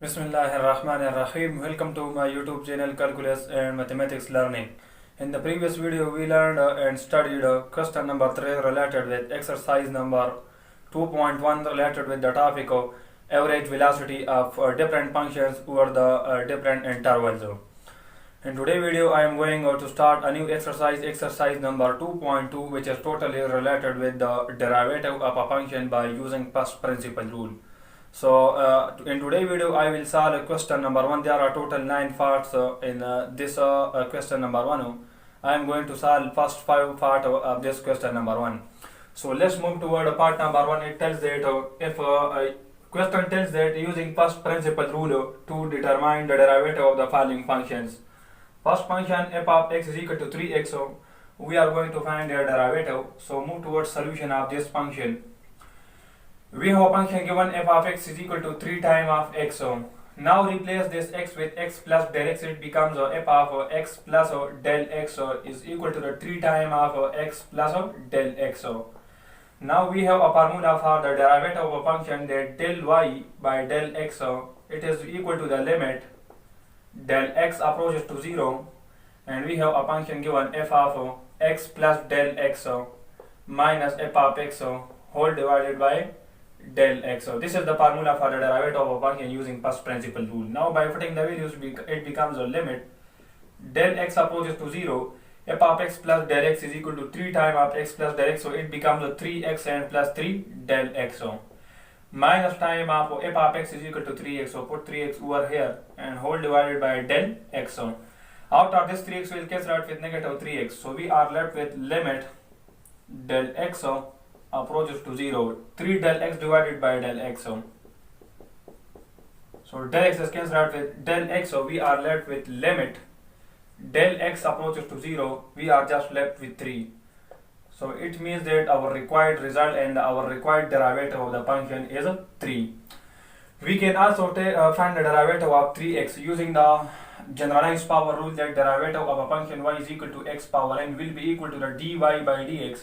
Bismillahirrahmanirrahim. Welcome to my YouTube channel Calculus and Mathematics Learning. In the previous video, we learned and studied question number 3 related with exercise number 2.1 related with the topic of average velocity of different functions over the different intervals. In today's video, I am going to start a new exercise number 2.2, which is totally related with the derivative of a function by using first principle rule. So in today's video I will solve question number 1. There are total 9 parts in this question number 1. I am going to solve first 5 parts of this question number 1. So let's move toward part number 1. It tells that if question tells that using first principle rule to determine the derivative of the following functions. First function f of x is equal to 3x, so we are going to find their derivative. So move towards solution of this function. We have a function given f of x is equal to 3 times of x. So now replace this x with x plus del x. It becomes f of x plus del x is equal to the 3 times of x plus del x. So now we have a formula for the derivative of a function that del y by del x. It is equal to the limit del x approaches to 0, and we have a function given f of x plus del x minus f of x whole divided by del x. So this is the formula for the derivative of a function using first principle rule. Now by putting the values, it becomes a limit del x approaches to 0, f of x plus del x is equal to 3 times of x plus del x, so it becomes a 3x and plus 3 del x. Minus time of f of x is equal to 3x, so put 3x over here and whole divided by del x. Out of this 3x will cancel out with negative 3x, so we are left with limit del x approaches to 0, 3 del x divided by del x. So del x is cancelled out with del x, so we are left with limit del x approaches to 0, we are just left with 3. So it means that our required result and our required derivative of the function is 3. We can also find the derivative of 3x using the generalized power rule, that derivative of a function y is equal to x power n will be equal to the dy by dx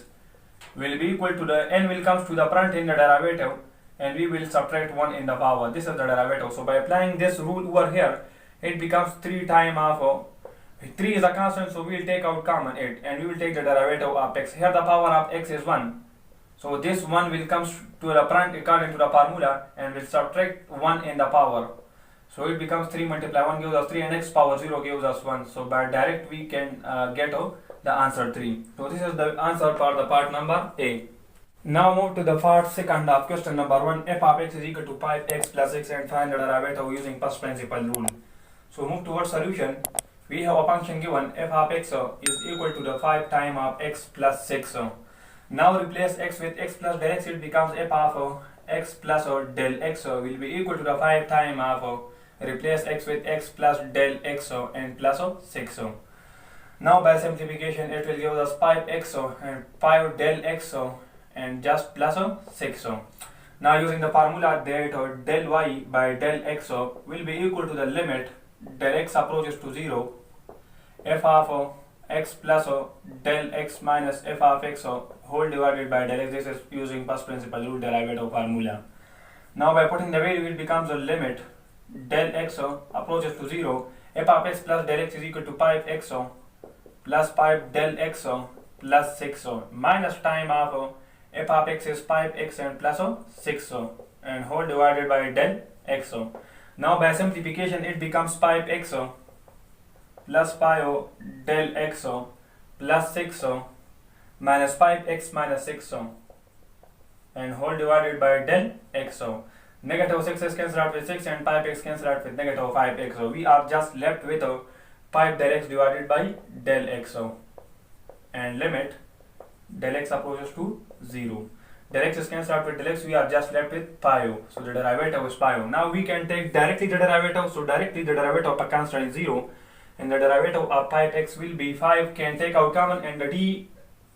will be equal to the n will comes to the front in the derivative, and we will subtract 1 in the power. This is the derivative. So by applying this rule over here, it becomes 3 times of 3 is a constant, so we will take out common 8 and we will take the derivative of x. Here the power of x is 1, so this 1 will come to the front according to the formula and will subtract 1 in the power. So it becomes 3 multiply 1 gives us 3 and x power 0 gives us 1. So by direct we can get the answer 3. So this is the answer for the part number A. Now move to the part second of question number 1. F of x is equal to 5x plus x and find the derivative using first principle rule. So move towards solution. We have a function given f of x is equal to the 5 times of x plus 6. Now replace x with x plus del x. It becomes f of x plus del x will be equal to the 5 times of replace x with x plus del x and plus 6. Now by simplification it will give us 5x and 5 del x and just plus 6. Now using the formula that del y by del x will be equal to the limit del x approaches to 0, f of x plus del x minus f of x whole divided by del x. This is using first principle rule derivative formula. Now by putting the value, it becomes a limit del x approaches to 0, f of x plus del x is equal to 5x plus 5 del x plus 6 minus time of f of x is 5x and plus 6 and whole divided by del x. Now by simplification it becomes 5x plus 5 del x plus 6 minus 5x minus 6 and whole divided by del x. Negative 6 is cancelled out with 6 and 5x cancelled out with negative 5x. So we are just left with 5 del x divided by del x and limit del x approaches to 0. Del x is cancelled out with del x, we are just left with 5. So the derivative is 5. Now we can take directly the derivative. So directly the derivative of a constant is 0 and the derivative of 5x will be 5 can take out common, and the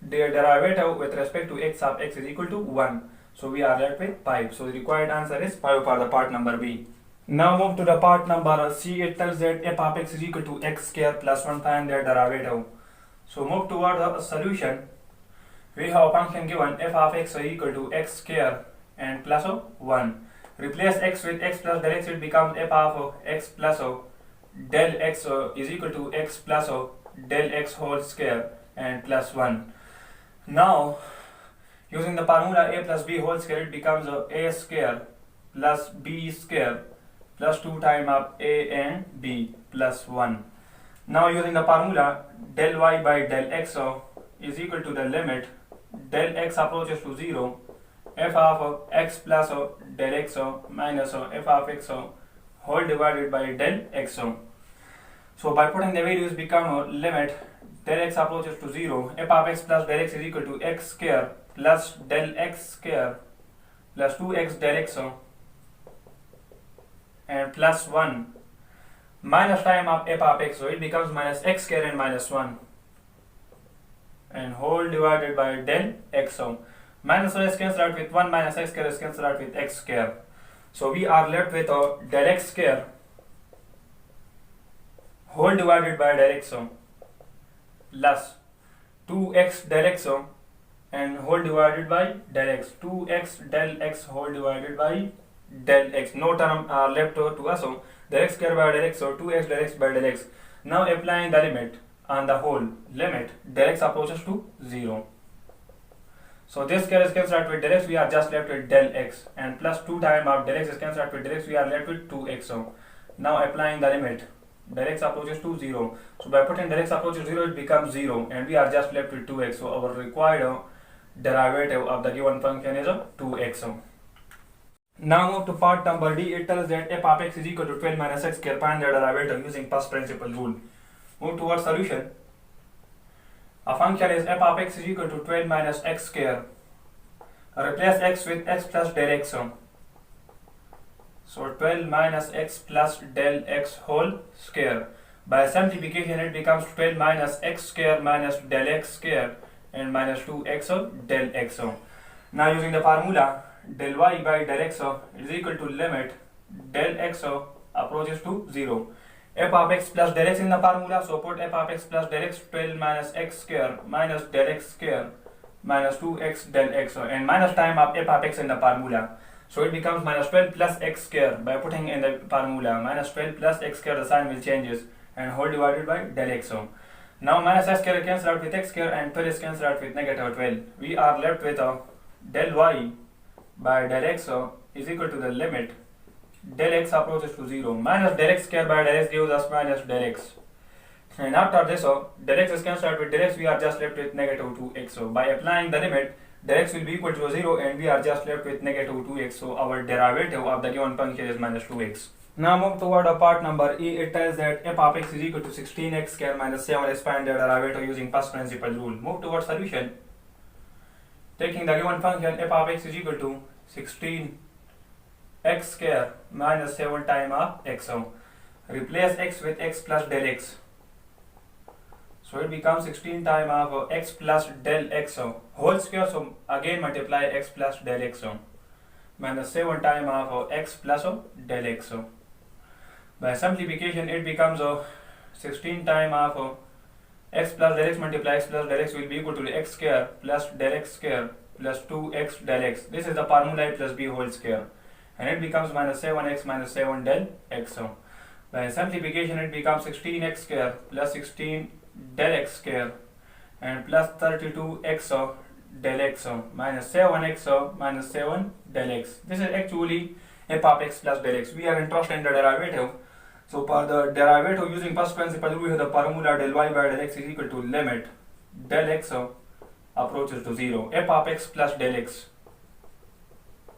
derivative with respect to x of x is equal to 1. So we are left with 5. So the required answer is 5 for the part number B. Now move to the part number C. It tells that f of x is equal to x square plus 1, find their derivative. So move toward the solution. We have a function given f of x is equal to x square and plus 1. Replace x with x plus del x, it becomes f of x plus del x is equal to x plus del x whole square and plus 1. Now using the formula a plus b whole square, it becomes a square plus b square plus 2 times of a and b plus 1. Now using the formula del y by del x is equal to the limit del x approaches to 0, f of x plus del x minus f of x whole divided by del x. So by putting the values become limit del x approaches to 0, f of x plus del x is equal to x square plus del x square plus 2x del x and plus 1 minus time of f of x, so it becomes minus x square and minus 1 and whole divided by del x. Minus 1 is cancelled out with 1, minus x square is cancelled out with x square. So we are left with del x square whole divided by del x plus 2x del x and whole divided by del x, 2x del x whole divided by del x. No term are left to us, so del x square by del x, so 2x del x by del x. Now applying the limit on the whole, limit del x approaches to 0. So this square is cancelled out with del x, we are just left with del x, and plus 2 times of del x is cancelled out with del x, we are left with 2x. Now applying the limit del x approaches to 0. So by putting del x approaches to 0, it becomes 0 and we are just left with 2x. So our required derivative of the given function is 2x. Now move to part number D. It tells that f of x is equal to 12 minus x square. Find the derivative using first principle rule. Move towards solution. A function is f of x is equal to 12 minus x square. Replace x with x plus del x. So 12 minus x plus del x whole square. By simplification, it becomes 12 minus x square minus del x square and minus 2x del x. Now using the formula del y by del x is equal to limit del x approaches to 0. F of x plus del x in the formula, so put f of x plus del x, 12 minus x square minus del x square minus 2x del x and minus time of f of x in the formula. So it becomes minus 12 plus x square. By putting in the formula minus 12 plus x square, the sign will changes and whole divided by del x. Now minus x square cancel out with x square and 12 is cancelled out with negative 12. We are left with del y by del x is equal to the limit del x approaches to 0. Minus del x square by del x gives us minus del x. And after this, del x is cancelled out with del x, we are just left with negative 2x. So by applying the limit, del x will be equal to 0 and we are just left with negative 2x. So our derivative of the given function is minus 2x. Now move toward part number E. It tells that f of x is equal to 16x square minus 7x. Find the derivative using first principle rule. Move toward solution. Taking the given function f of x is equal to 16x square minus 7 times of x. Replace x with x plus del x. So it becomes 16 times of x plus del x whole square. So again multiply x plus del x minus 7 times of x plus del x. By simplification, it becomes 16 times of x plus del x multiply x plus del x will be equal to x square plus del x square plus 2x del x. This is the formula a plus b whole square, and it becomes minus 7x minus 7 del x. By simplification, it becomes 16x square plus 16 del x square and plus 32x del x minus 7x minus 7 del x. This is actually f of x plus del x. We are interested in the derivative. So for the derivative using first principle, we have the formula del y by del x is equal to limit del x approaches to 0. F of x plus del x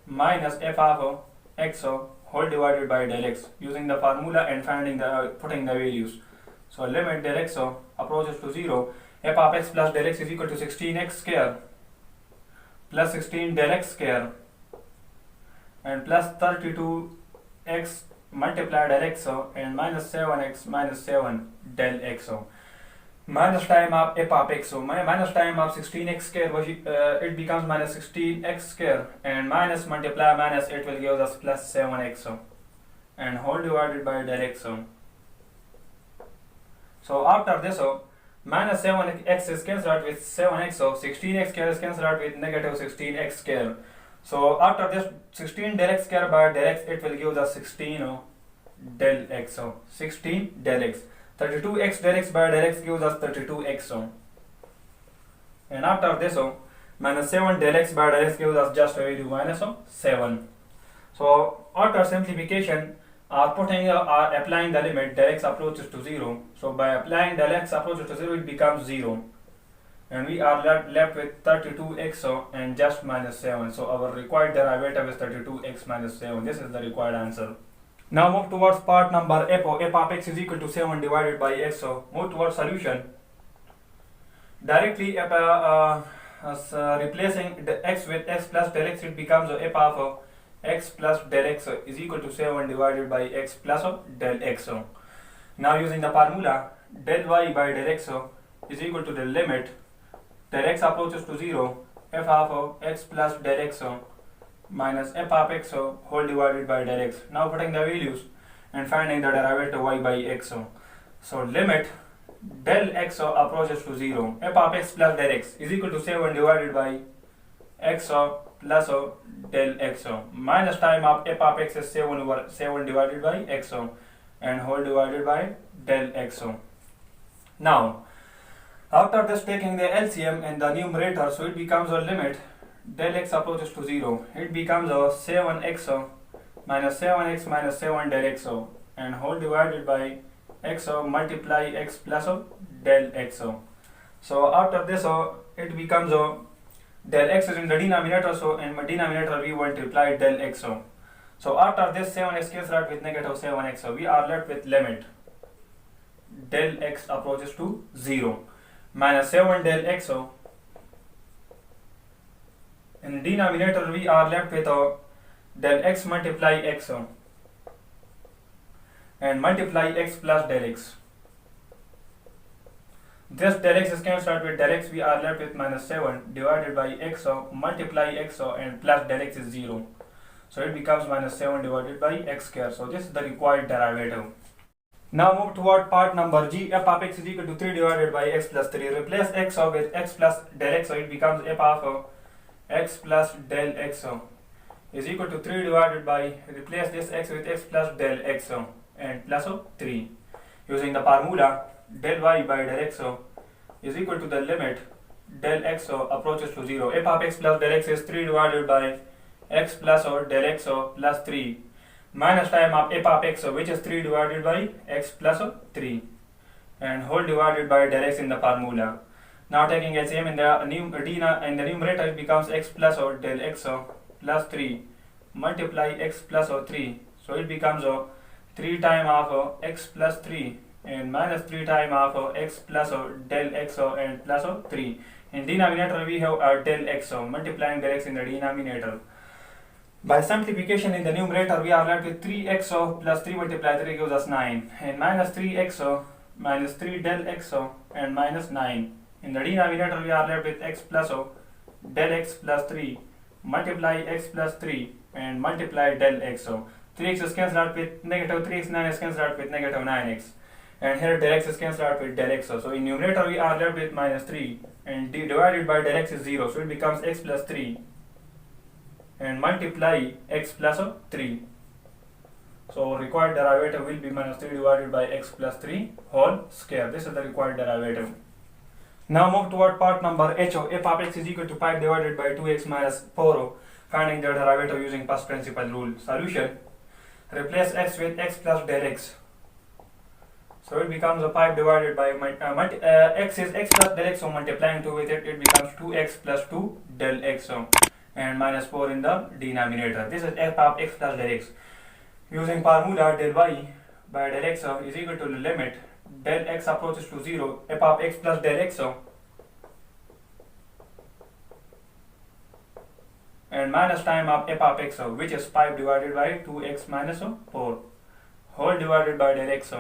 minus f of x whole divided by del x using the formula and putting the values. So limit del x approaches to 0. F of x plus del x is equal to 16x square plus 16 del x square and plus 32x multiply del x and minus 7x minus 7 del x. Minus time of f of x, so minus time of 16x square it becomes minus 16x square and minus multiply minus it will give us plus 7x and whole divided by del x. So after this minus 7x is cancelled out with 7x, so 16x square is cancelled out with negative 16x square. So after this 16 del x square by del x, it will give us 16 del x. So 16 del x. 32x del x by del x gives us 32x. And after this minus 7 del x by del x gives us just a value minus 7. So after simplification, applying the limit, del x approaches to 0. So by applying del x approaches to 0, it becomes 0. And we are left with 32x and just minus 7. So our required derivative is 32x minus 7. This is the required answer. Now move towards part number f of x is equal to 7 divided by x. So move towards solution. Directly replacing the x with x plus del x, it becomes f of x plus del x is equal to 7 divided by x plus del x. Now using the formula, del y by del x is equal to the limit del x approaches to 0, f of x plus del x minus f of x whole divided by del x. Now putting the values and finding the derivative y by x. So limit del x approaches to 0, f of x plus del x is equal to 7 divided by x plus del x minus time of f of x is 7 over 7 divided by x and whole divided by del x. Now after this, taking the LCM in the numerator, so it becomes a limit del x approaches to 0. It becomes a 7x minus 7x minus 7 del x and whole divided by x multiply x plus del x. So after this, it becomes del x is in the denominator, so in my denominator we multiply del x. So after this 7x cancels out with negative 7x, we are left with limit del x approaches to 0 minus 7 del x. In the denominator we are left with del x multiply x and multiply x plus del x. This del x is cancelled out with del x, we are left with minus 7 divided by x multiply x and plus del x is 0. So it becomes minus 7 divided by x square. So this is the required derivative. Now move toward part number G. F of x is equal to 3 divided by x plus 3. Replace x with x plus del x, so it becomes f of x plus del x is equal to 3 divided by, replace this x with x plus del x and plus 3. Using the formula, del y by del x is equal to the limit del x approaches to 0. F of x plus del x is 3 divided by x plus del x plus 3 minus time of f of x, which is 3 divided by x plus 3 and whole divided by del x in the formula. Now taking LCM in the numerator, it becomes x plus del x plus 3 multiply x plus 3. So it becomes 3 times of x plus 3 and minus 3 times of x plus del x and plus 3. In denominator we have del x, multiplying del x in the denominator. By simplification in the numerator, we are left with 3x plus 3 multiplied 3 gives us 9 and minus 3x minus 3 del x and minus 9. In the denominator, we are left with x plus del x plus 3 multiply x plus 3 and multiply del x. 3x is cancelled out with negative 3x, 9 is cancelled out with negative 9x. And here del x is cancelled out with del x. So in numerator, we are left with minus 3 and divided by del x is 0. So it becomes x plus 3 and multiply x plus 3. So required derivative will be minus 3 divided by x plus 3 whole square. This is the required derivative. Now move toward part number H. F of x is equal to 5 divided by 2x minus 4. Finding the derivative using first principle rule. Solution. Replace x with x plus del x. So it becomes a 5 divided by x is x plus del x, so multiplying 2 with it, it becomes 2x plus 2 del x and minus 4 in the denominator. This is f of x plus del x. Using formula, del y by del x is equal to the limit del x approaches to 0, f of x plus del x and minus time of f of x, which is 5 divided by 2x minus 4 whole divided by del x.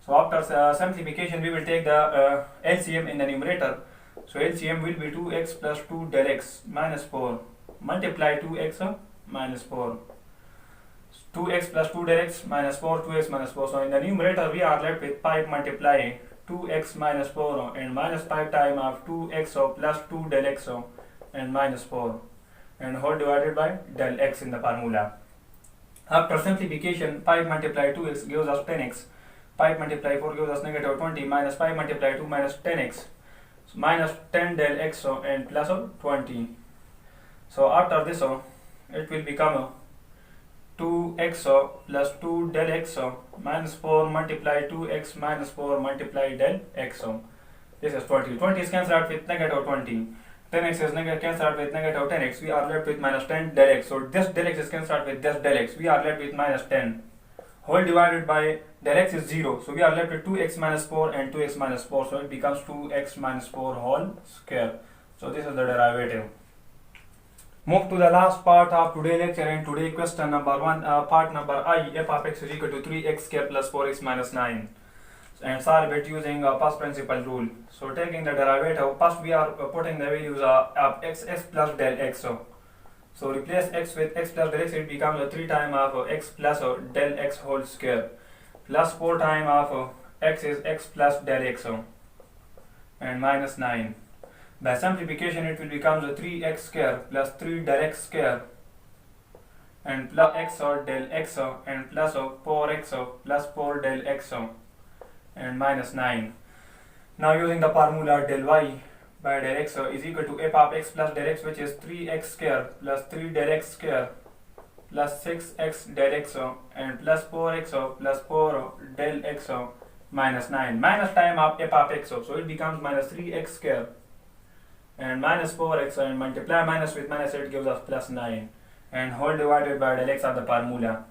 So after simplification, we will take the LCM in the numerator. So LCM will be 2x plus 2 del x minus 4 multiply 2x minus 4. 2x plus 2 del x minus 4, 2x minus 4. So in the numerator we are left with 5 multiply 2x minus 4 and minus 5 times of 2x plus 2 del x and minus 4 and whole divided by del x in the formula. After simplification, 5 multiplied 2x gives us 10x, 5 multiplied 4 gives us negative 20, minus 5 multiplied 2 minus 10x, minus 10 del x and plus 20. So after this it will become 2x plus 2 del x minus 4 multiply 2x minus 4 multiply del x. This is 20. 20 is cancelled out with negative 20. 10x is cancelled out with negative 10x. We are left with minus 10 del x. So this del x is cancelled out with this del x. We are left with minus 10. Whole divided by del x is 0. So we are left with 2x minus 4 and 2x minus 4. So it becomes 2x minus 4 whole square. So this is the derivative. Move to the last part of today's lecture, and today question number 1, part number I, f of x is equal to 3x square plus 4x minus 9. And solve it using first principle rule. So taking the derivative, first we are putting the values of x plus del x. So replace x with x plus del x, it becomes 3 times of x plus del x whole square plus 4 times of x is x plus del x and minus 9. By simplification it will become 3x square plus 3 del x square and plus x del x and plus 4x plus 4 del x and minus 9. Now using the formula del y by del x is equal to f of x plus del x, which is 3x square plus 3 del x square plus 6x del x and plus 4x plus 4 del x minus 9. Minus time of f of x, so it becomes minus 3x square and minus 4x and multiply minus with minus, it gives us plus 9 and whole divided by del x of the formula.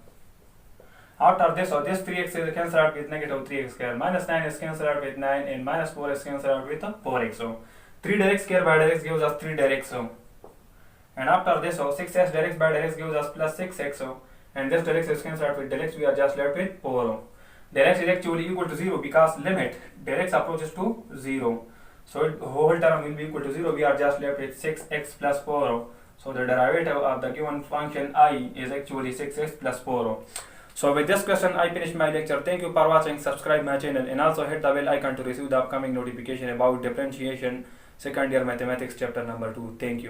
After this, this 3x is cancelled out with negative 3x square, minus 9 is cancelled out with 9 and minus 4 is cancelled out with 4x. 3 del x square by del x gives us 3 del x. And after this, 6x del x by del x gives us plus 6x and this del x is cancelled out with del x, we are just left with 4. Del x is actually equal to 0 because limit del x approaches to 0. So the whole term will be equal to 0, we are just left with 6x plus 4. So the derivative of the given function I is actually 6x plus 4. So with this question I finish my lecture. Thank you for watching. Subscribe my channel and also hit the bell icon to receive the upcoming notification about differentiation second year mathematics chapter number 2. Thank you.